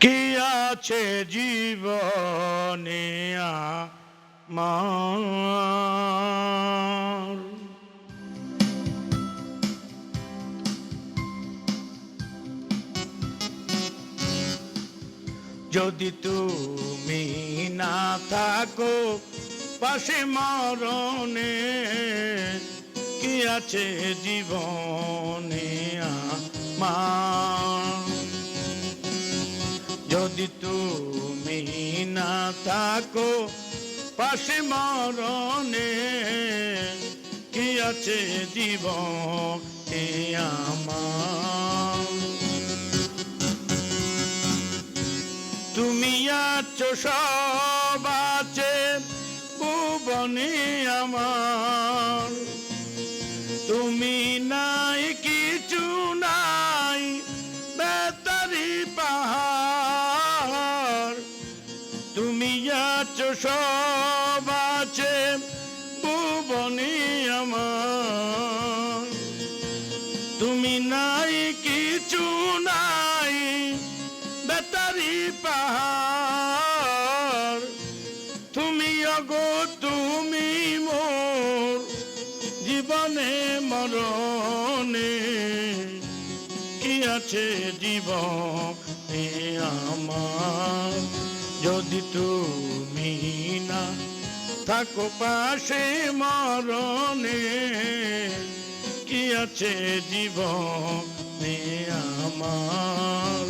কি আছে জীবনে আমার, যদি তুমি না থাকো পাশে মরণে, কি আছে জীবনে আমার। যদি তুমি না থাকো পাশে মরণে, কি আছে জীবনে আমার। তুমি আছো সব আছে ভুবনে আমার, তুমি নাই কিছু নাই বেতারি পাহাড়। তুমি আছো সব আছে ভুবনে আমার, তুমি নাই কিছু নাই বেতারি পাহাড়। তুমি অগো তুমি মোর জীবনে মরণে, কি আছে জীবনে আমার। যদি তুমি না থাকো পাশে মরণে, কি আছে জীবনে আমার।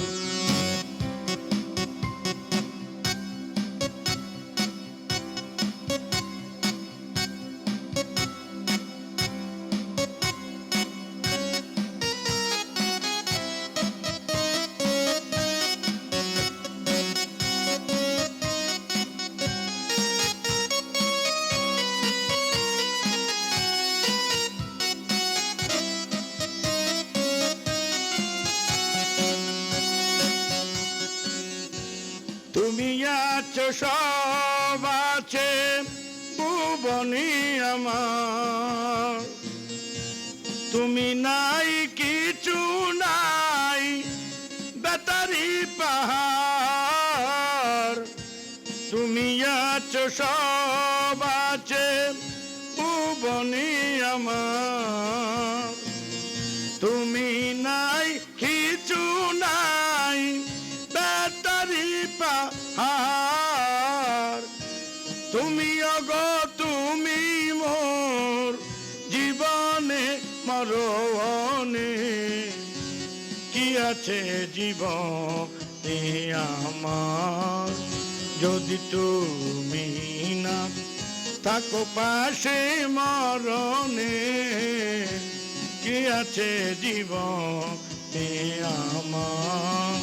তুমি আছো সব আছে ভুবনে আমার, তুমি নাই কিছু নাই বেতারি পাহাড়। তুমি আছো সব আছে ভুবনে আমার, তুমি নাই কিছু নাই বেতারি পাহাড়। তুমি অগো তুমি মোর জীবনে মরণে, কি আছে জীবনে আমার। যদি তুমি না থাকো পাশে মরণে, কি আছে জীবনে আমার।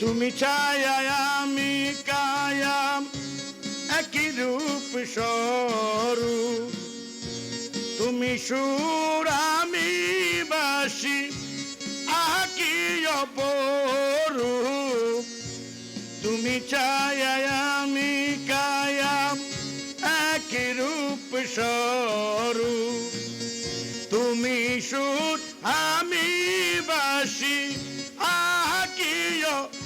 তুমি ছায়া আমি কায়াম একই রূপ স্বরূপ, তুমি সুর আমি বাসি আহা কি অপরূপ। তুমি ছায়া আমি কায়াম একই রূপ স্বরূপ, তুমি সুর আমি বাসি আহা কি অপরূপ।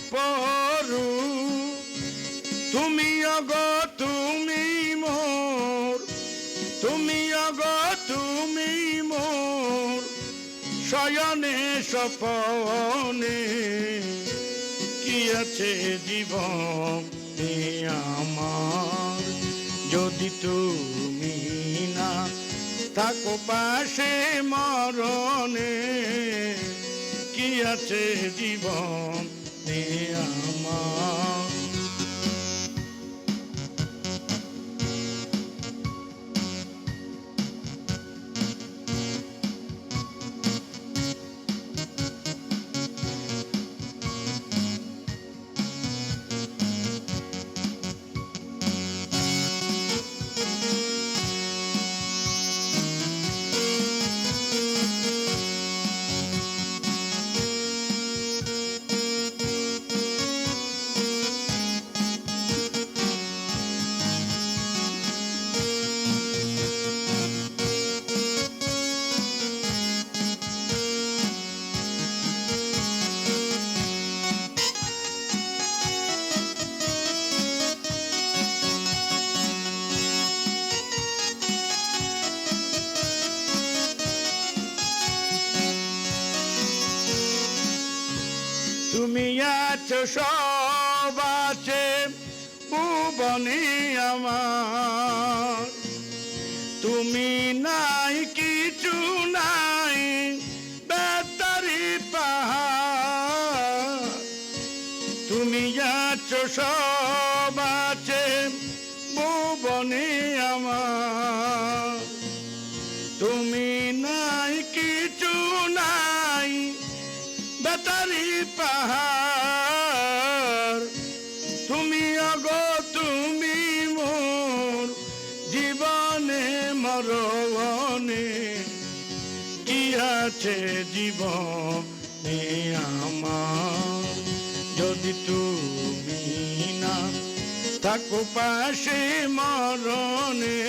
তুমি অগো তুমি মোর, তুমি অগো তুমি মোর শয়নে স্বপনে, কি আছে জীবনে আমার। যদি তুমি না থাকো পাশে মরণে, কি আছে জীবনে আমার। তুমি আছো সব আছে ভুবনে আমার, তুমি নাই কিছু নাই বেতারি পাহাড়, তুমি আছো সব আছে ভুবনে আমার, তুমি নাই কিছু নাই বেতারি পাহাড়, তুমি আগো তুমি মোর জীবনে মরণে, কি আছে জীবনে আমার, যদি তুমি না থাকো পাশে মরণে,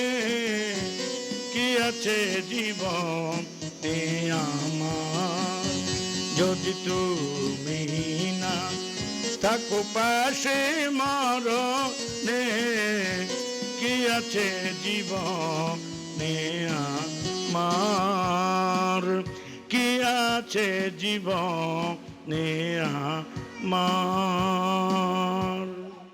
কি আছে জীবনে আমার, যদি তুমি না থাকো পাশে মরণে, কি আছে জীবনে আমার, কি আছে জীবনে আমার।